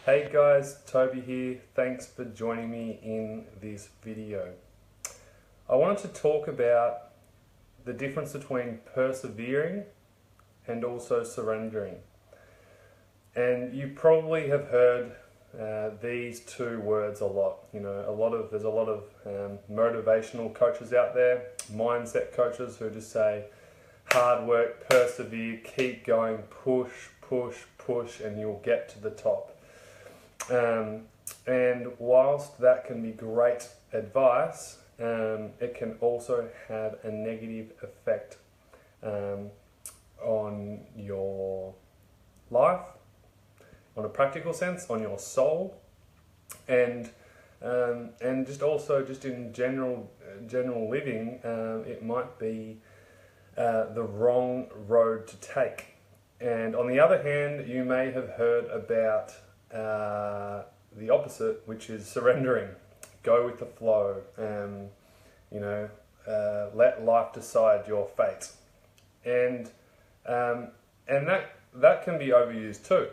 Hey guys, Toby here. Thanks for joining me in this video. I wanted to talk about the difference between persevering and also surrendering. And you probably have heard these two words a lot. You know, there's a lot of motivational coaches out there, mindset coaches who just say, hard work, persevere, keep going, push, push, push, and you'll get to the top. And whilst that can be great advice, it can also have a negative effect on your life, on a practical sense, on your soul, and just in general living, it might be the wrong road to take. And on the other hand, you may have heard about the opposite, which is surrendering. Go with the flow, let life decide your fate. And that can be overused too.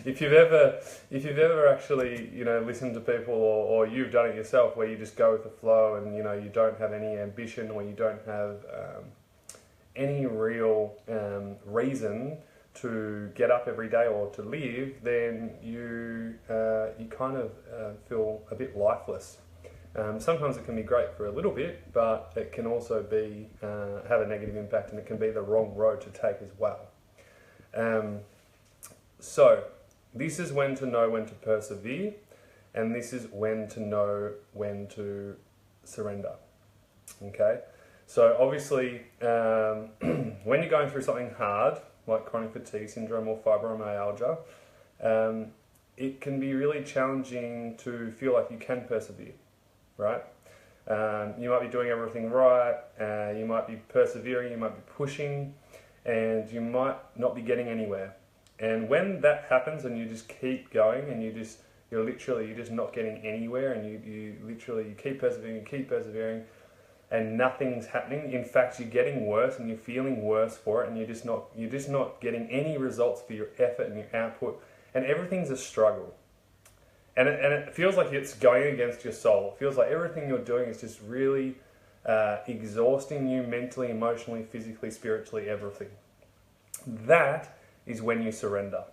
If you've ever actually listened to people or you've done it yourself, where you just go with the flow and you don't have any ambition, or you don't have any real reason to get up every day or to live, then you kind of feel a bit lifeless. Sometimes it can be great for a little bit, but it can also be have a negative impact, and it can be the wrong road to take as well. So this is when to know when to persevere, and this is when to know when to surrender. Okay, so obviously when you're going through something hard, like chronic fatigue syndrome or fibromyalgia, it can be really challenging to feel like you can persevere, right? You might be doing everything right, you might be persevering, you might be pushing, and you might not be getting anywhere. And when that happens and you just keep going and you're just not getting anywhere, and you keep persevering, and nothing's happening. In fact, you're getting worse and you're feeling worse for it, and you're just not getting any results for your effort and your output, and everything's a struggle. And it feels like it's going against your soul. It feels like everything you're doing is just really exhausting you mentally, emotionally, physically, spiritually, everything. That is when you surrender.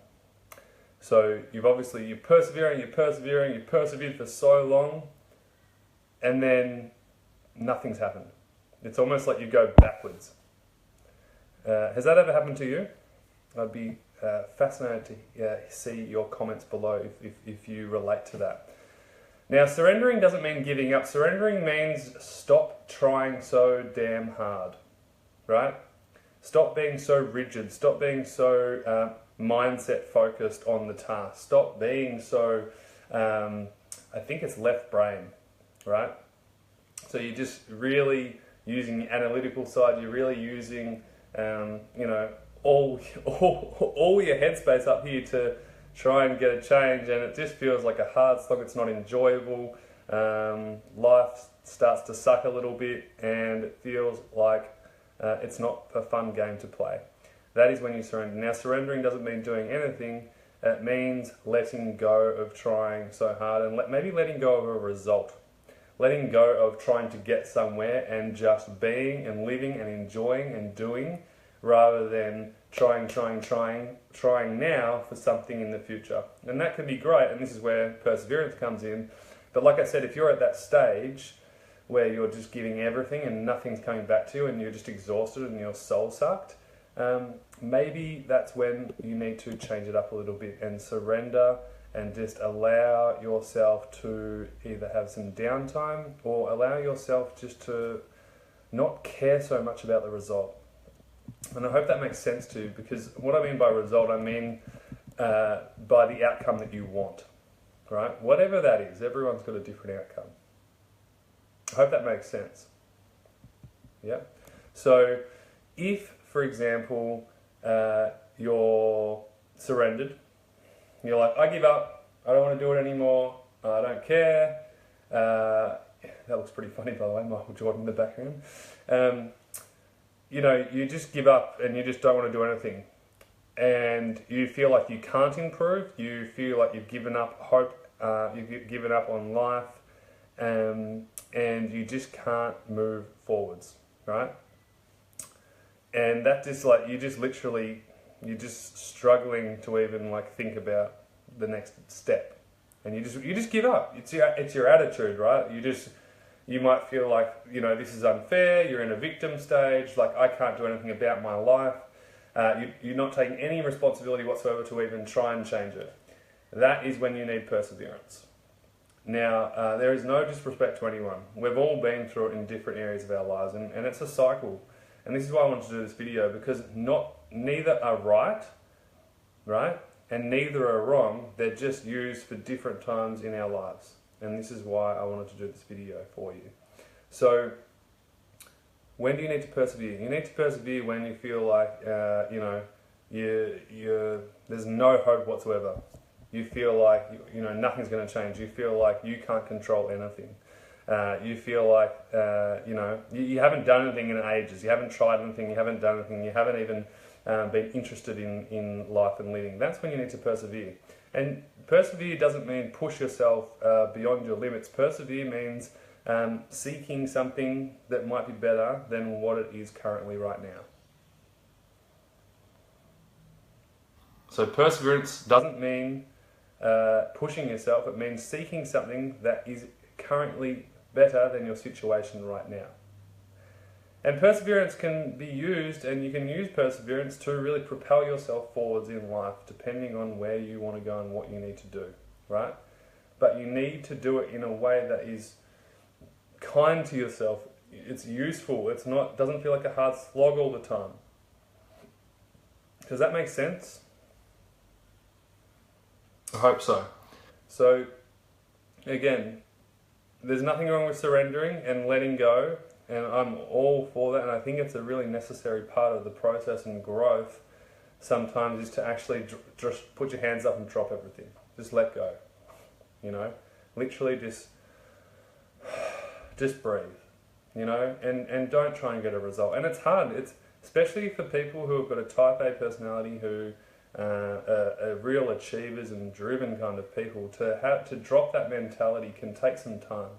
So you're persevering, you've persevered for so long, and then nothing's happened. It's almost like you go backwards. Has that ever happened to you? I'd be fascinated to see your comments below if you relate to that. Now, surrendering doesn't mean giving up. Surrendering means stop trying so damn hard, right? Stop being so rigid. Stop being so mindset focused on the task. Stop being so, I think it's left brain, right? So you're just really using the analytical side. You're really using, all your headspace up here to try and get a change, and it just feels like a hard slog. It's not enjoyable. Life starts to suck a little bit, and it feels like it's not a fun game to play. That is when you surrender. Now, surrendering doesn't mean doing anything. It means letting go of trying so hard, and maybe letting go of a result. Letting go of trying to get somewhere and just being and living and enjoying and doing, rather than trying now for something in the future. And that can be great, and this is where perseverance comes in. But like I said, if you're at that stage where you're just giving everything and nothing's coming back to you, and you're just exhausted and your soul sucked, maybe that's when you need to change it up a little bit and surrender, and just allow yourself to either have some downtime, or allow yourself just to not care so much about the result. And I hope that makes sense to you, because what I mean by result, I mean by the outcome that you want, right? Whatever that is, everyone's got a different outcome. I hope that makes sense. Yeah. So if, for example, you're surrendered, you're like, I give up, I don't want to do it anymore, I don't care. That looks pretty funny, by the way, Michael Jordan in the background. You just give up and you just don't want to do anything. and you feel like you can't improve, you feel like you've given up hope, you've given up on life, and you just can't move forwards, right? And that just like, you're just struggling to even like think about the next step, and you just give up. It's your attitude, right? You might feel like, this is unfair. You're in a victim stage. Like, I can't do anything about my life. You're not taking any responsibility whatsoever to even try and change it. That is when you need perseverance. Now, there is no disrespect to anyone. We've all been through it in different areas of our lives, and it's a cycle. And this is why I wanted to do this video, because neither are right? And neither are wrong. They're just used for different times in our lives. And this is why I wanted to do this video for you. So, when do you need to persevere? You need to persevere when you feel like, there's no hope whatsoever. You feel like, nothing's going to change. You feel like you can't control anything. You feel like, you haven't done anything in ages. You haven't tried anything. You haven't done anything. You haven't even been interested in life and living. That's when you need to persevere. And persevere doesn't mean push yourself beyond your limits. Persevere means seeking something that might be better than what it is currently right now. So perseverance doesn't mean pushing yourself. It means seeking something that is currently better than your situation right now. And perseverance can be used, and you can use perseverance to really propel yourself forwards in life, depending on where you want to go and what you need to do, right? But you need to do it in a way that is kind to yourself. It's useful. Doesn't feel like a hard slog all the time. Does that make sense? I hope so. So, again, there's nothing wrong with surrendering and letting go, and I'm all for that, and I think it's a really necessary part of the process and growth sometimes, is to actually just put your hands up and drop everything. Just let go, literally just breathe, and don't try and get a result. And it's hard, especially for people who have got a type A personality, who are real achievers and driven kind of people. To drop that mentality can take some time.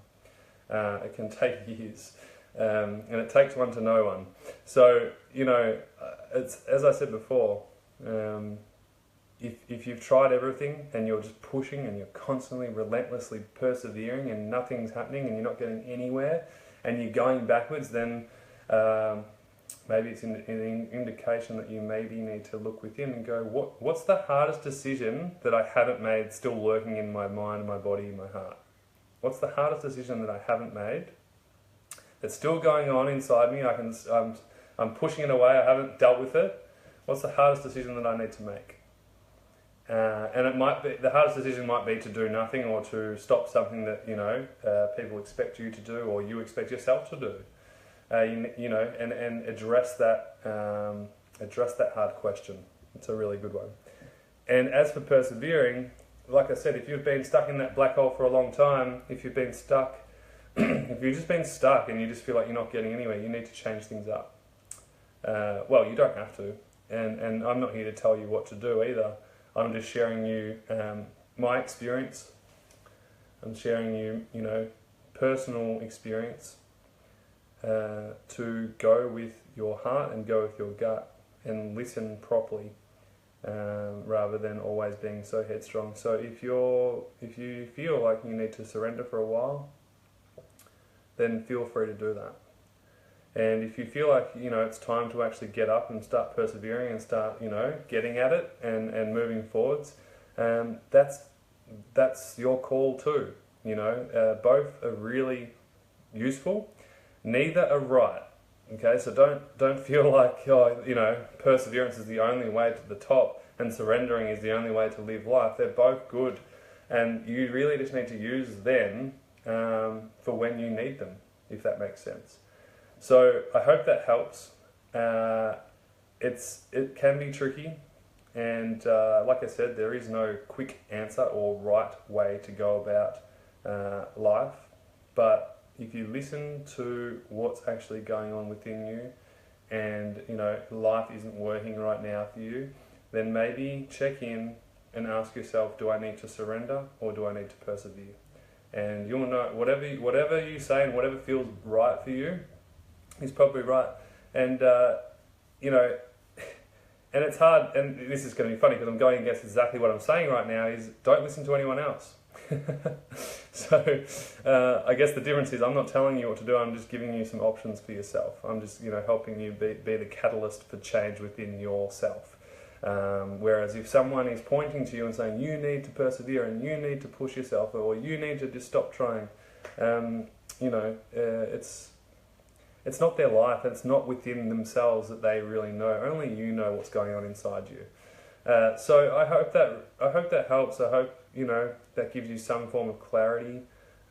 It can take years, and it takes one to know one. So it's, as I said before, if you've tried everything and you're just pushing and you're constantly relentlessly persevering and nothing's happening and you're not getting anywhere and you're going backwards, then maybe it's an indication that you maybe need to look within and go, what's the hardest decision that I haven't made, still lurking in my mind, my body, my heart? What's the hardest decision that I haven't made that's still going on inside me? I'm pushing it away. I haven't dealt with it. What's the hardest decision that I need to make? And it might be, the hardest decision might be to do nothing, or to stop something that people expect you to do, or you expect yourself to do. And address that hard question. It's a really good one. And as for persevering, like I said, if you've been stuck in that black hole for a long time, if you've been stuck, if you've just been stuck and you just feel like you're not getting anywhere, you need to change things up. Well, you don't have to, and I'm not here to tell you what to do either. I'm just sharing you my experience. I'm sharing you, personal experience. To go with your heart and go with your gut and listen properly, rather than always being so headstrong. So if you feel like you need to surrender for a while, then feel free to do that. And if you feel like it's time to actually get up and start persevering and start getting at it and moving forwards, that's your call too. Both are really useful. Neither are right. Okay, so don't feel like perseverance is the only way to the top and surrendering is the only way to live life. They're both good, and you really just need to use them for when you need them, if that makes sense. So I hope that helps. It can be tricky, and like I said, there is no quick answer or right way to go about life, but if you listen to what's actually going on within you, and life isn't working right now for you, then maybe check in and ask yourself, do I need to surrender or do I need to persevere? And you'll know whatever you say and whatever feels right for you is probably right. And you know, and it's hard, and this is going to be funny because I'm going against exactly what I'm saying right now, is don't listen to anyone else. So I guess the difference is I'm not telling you what to do, I'm just giving you some options for yourself. I'm just, you know, helping you be the catalyst for change within yourself. Whereas if someone is pointing to you and saying you need to persevere and you need to push yourself or you need to just stop trying, you know, it's not their life, it's not within themselves that they really know. Only you know what's going on inside you. So I hope that helps. I hope, you know, that gives you some form of clarity.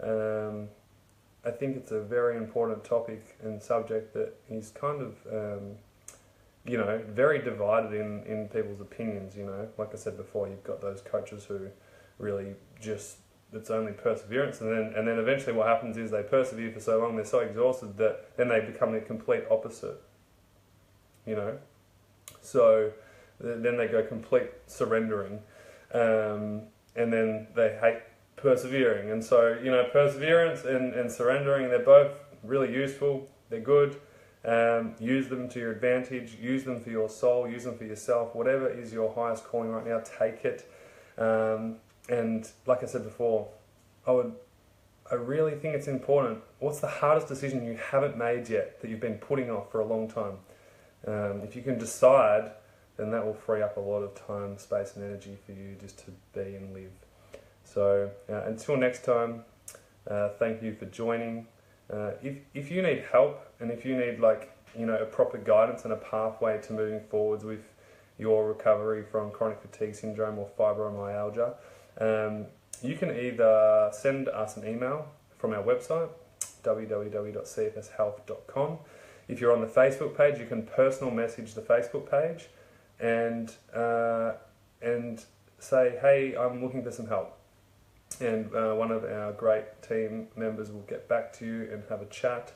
I think it's a very important topic and subject that is kind of, you know, very divided in people's opinions. You know, like I said before, you've got those coaches who really just, it's only perseverance, and then eventually what happens is they persevere for so long, they're so exhausted that then they become the complete opposite. You know, so then they go complete surrendering, and then they hate persevering. And so, you know, perseverance and surrendering, they're both really useful, they're good. Use them to your advantage, use them for your soul, use them for yourself, whatever is your highest calling right now, take it. And like I said before, I really think it's important. What's the hardest decision you haven't made yet that you've been putting off for a long time? If you can decide, then that will free up a lot of time, space and energy for you just to be and live. So until next time, thank you for joining. If you need help and if you need, like, you know, a proper guidance and a pathway to moving forwards with your recovery from chronic fatigue syndrome or fibromyalgia, you can either send us an email from our website, www.cfshealth.com. If you're on the Facebook page, you can personal message the Facebook page and say, hey, I'm looking for some help. And one of our great team members will get back to you and have a chat.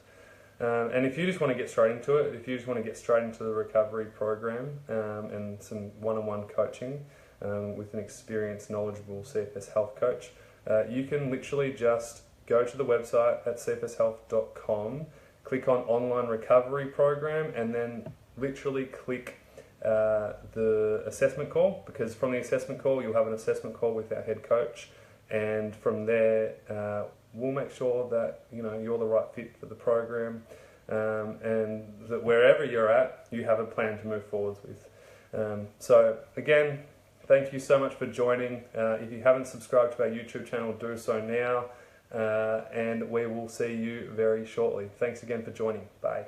And if you just want to get straight into it, if you just want to get straight into the recovery program and some one-on-one coaching with an experienced, knowledgeable CFS health coach, you can literally just go to the website at cfshealth.com, click on online recovery program, and then literally click the assessment call, because from the assessment call you'll have an assessment call with our head coach, and from there we'll make sure that, you know, you're the right fit for the program, and that wherever you're at you have a plan to move forwards with. So again, thank you so much for joining. If you haven't subscribed to our YouTube channel, do so now, and we will see you very shortly. Thanks again for joining. Bye.